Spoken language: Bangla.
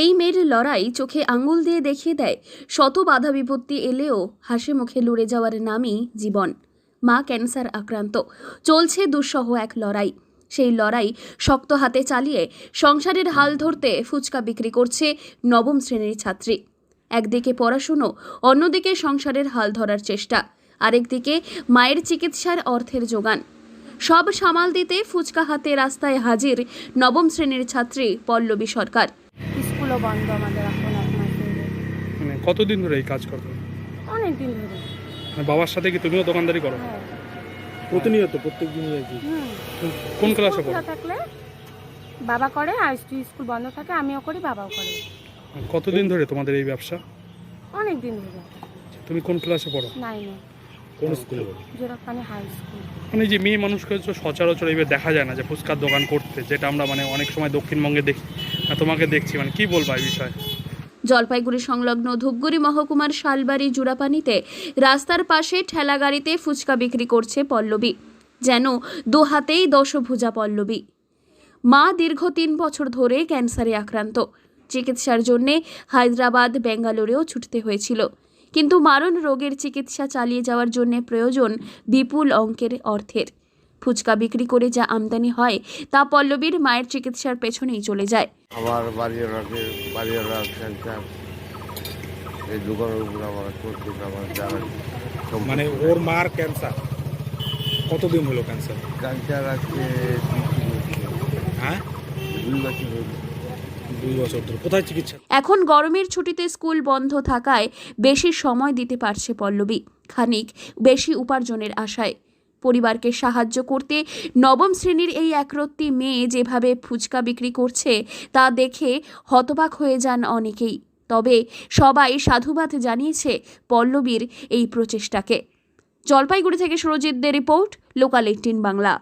এই মেয়ের লড়াই চোখে আঙুল দিয়ে দেখিয়ে দেয় শত বাধা বিপত্তি এলেও হাসি মুখে লড়ে যাওয়ার নামই জীবন। মা ক্যান্সার আক্রান্ত, চলছে দুঃসহ এক লড়াই। সেই লড়াই শক্ত হাতে চালিয়ে সংসারের হাল ধরতে ফুচকা বিক্রি করছে নবম শ্রেণীর ছাত্রী। একদিকে পড়াশুনো, অন্যদিকে সংসারের হাল ধরার চেষ্টা, আরেকদিকে মায়ের চিকিৎসার অর্থের জোগান। সব সামাল দিতে ফুচকা হাতে রাস্তায় হাজির নবম শ্রেণীর ছাত্রী পল্লবী সরকার। স্কুলও বন্ধ আমাদের এখন 1 মাস ধরে। মানে কতদিন ধরে এই কাজ করো? অনেক দিন ধরে। মানে বাবার সাথে কি তুমিও দোকানদারি করো? হ্যাঁ। প্রতিনিয়ত প্রত্যেক দিনই আর কি? কোন স্কুল ক্লাসে পড়ো? খোলা থাকলে বাবা করে, আর স্কুল বন্ধ থাকে আমিও করি, বাবাও করে। কতদিন ধরে তোমাদের এই ব্যবসা? অনেক দিন ধরে। তুমি কোন ক্লাসে পড়ো? 9 এ। কোন স্কুলে? Jorapani high school. মানে যে মেয়ে মানুষকে তো সচরাচর এইভাবে দেখা যায় না যে ফুচকার দোকান করতে, যেটা আমরা মানে অনেক সময় দক্ষিণবঙ্গে দেখি, তোমাকে দেখছি, মানে কি বলবা এই বিষয়ে? জলপাইগুড়ি সংলগ্ন ধূপগুড়ি মহকুমার শালবাড়ি জুড়াপানিতে রাস্তার পাশে ঠেলা গাড়িতে ফুচকা বিক্রি করছে পল্লবী। যেন দু হাতেই দশভুজা পল্লবী। মা দীর্ঘ 3 বছর ধরে ক্যান্সারে আক্রান্ত। চিকিৎসার জন্য হায়দ্রাবাদ, বেঙ্গালুরেও ছুটতে হয়েছিল, কিন্তু মারণ রোগের চিকিৎসা চালিয়ে যাওয়ার জন্য প্রয়োজন বিপুল অঙ্কের অর্থের। ফুচকা বিক্রি করে যা আমদানি হয় তা পল্লবীর মায়ের চিকিৎসার পেছনেই চলে যায়। আমার বাড়িওয়ালা ক্যান্সার, এই দোকানের উপর আমার করতে আমার জানা। মানে ওর মার ক্যান্সার কতদিন হলো? ক্যান্সার আছে হ্যাঁ 2 বছর হলো। 2 বছর ধরে। কোথায় চিকিৎসা? এখন গরমের ছুটিতে স্কুল বন্ধ থাকায় বেশি সময় দিতে পারছে পল্লবী, খানিক বেশি উপার্জনের আশায়। পরিবারকে সাহায্য করতে নবম শ্রেণীর এই একরত্তি মেয়ে যেভাবে ফুচকা বিক্রি করছে তা দেখে হতবাক হয়ে যান অনেকেই। তবে সবাই সাধুবাদ জানিয়েছে পল্লবীর এই প্রচেষ্টাকে। জলপাইগুড়ি থেকে সুরজিৎদের রিপোর্ট, লোকাল 18 বাংলা।